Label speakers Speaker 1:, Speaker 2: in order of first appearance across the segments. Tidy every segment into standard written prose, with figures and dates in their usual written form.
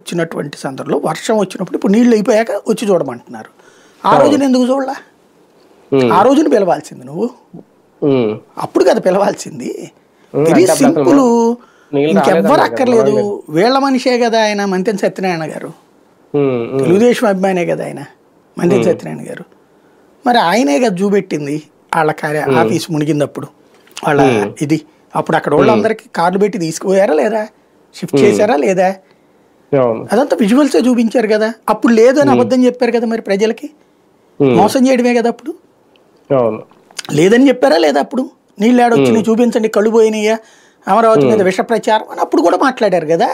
Speaker 1: వచ్చినటువంటి సందర్భంలో వర్షం వచ్చినప్పుడు ఇప్పుడు నీళ్ళు అయిపోయాక వచ్చి చూడమంటున్నారు. ఆ రోజున ఎందుకు చూడలా? ఆ రోజున పిలవాల్సింది నువ్వు, అప్పుడు కదా పిలవాల్సింది. వెరీ సింపుల్, ఇంకెవ్వరు అక్కర్లేదు. వీళ్ళ మనిషే కదా ఆయన, మంతెన సత్యనారాయణ గారు. తెలుగుదేశం అభిమానే కదా ఆయన, మంతెన సత్యనారాయణ గారు. మరి ఆయనే కదా చూపెట్టింది వాళ్ళ ఆఫీస్ మునిగిందప్పుడు వాళ్ళ ఇది. అప్పుడు అక్కడ వాళ్ళందరికీ కార్లు పెట్టి తీసుకుపోయారా లేదా, షిఫ్ట్ చేశారా లేదా, అదంతా విజువల్సే చూపించారు కదా. అప్పుడు లేదు అని అబద్ధం చెప్పారు కదా, మరి ప్రజలకి మోసం చేయడమే కదా. అప్పుడు లేదని చెప్పారా లేదా? అప్పుడు నీళ్ళు ఏడొచ్చినాయి చూపించండి, కళ్ళు పోయినాయా, అమరావతి మీద విష ప్రచారం అని అప్పుడు కూడా మాట్లాడారు కదా.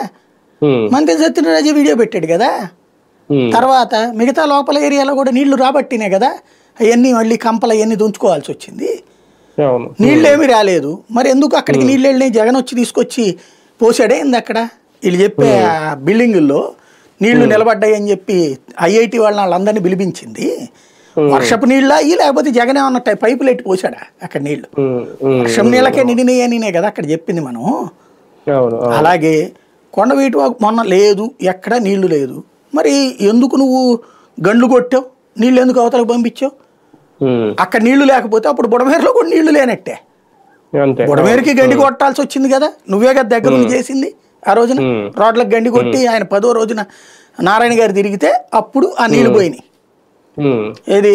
Speaker 1: మంత్రి సత్యనారాయణ వీడియో పెట్టాడు కదా. తర్వాత మిగతా లోపల ఏరియాలో కూడా నీళ్లు రాబట్టినే కదా అవన్నీ మళ్ళీ కంపలు అవన్నీ దుంచుకోవాల్సి వచ్చింది. నీళ్ళేమీ రాలేదు, మరి ఎందుకు అక్కడికి నీళ్ళు వెళ్ళినాయి? జగన్ వచ్చి తీసుకొచ్చి పోసాడే ఏంది అక్కడ? వీళ్ళు చెప్పే బిల్డింగుల్లో నీళ్లు నిలబడ్డాయి అని చెప్పి ఐఐటి వాళ్ళందరినీ పిలిపించింది. వర్షపు నీళ్ళ అయ్యి, లేకపోతే జగన్ ఏమన్నా పైపులు ఎట్టి పోసాడా అక్కడ నీళ్లు? వర్షం నీళ్ళకే నిండినాయనే కదా అక్కడ చెప్పింది మనం. అలాగే కొండవీటి మొన్న లేదు, ఎక్కడ నీళ్లు లేదు, మరి ఎందుకు నువ్వు గండ్లు కొట్టావు? నీళ్ళు ఎందుకు అవతలకు పంపించావు? అక్కడ నీళ్లు లేకపోతే అప్పుడు బుడమేరులో కూడా నీళ్లు లేనట్టే. బుడమేరుకి గండి కొట్టాల్సి వచ్చింది కదా, నువ్వే కదా దగ్గర చేసింది. ఆ రోజున రోడ్లకు గండి కొట్టి ఆయన 10వ రోజున నారాయణ గారు తిరిగితే అప్పుడు ఆ నీళ్లు పోయినాయి. ఏది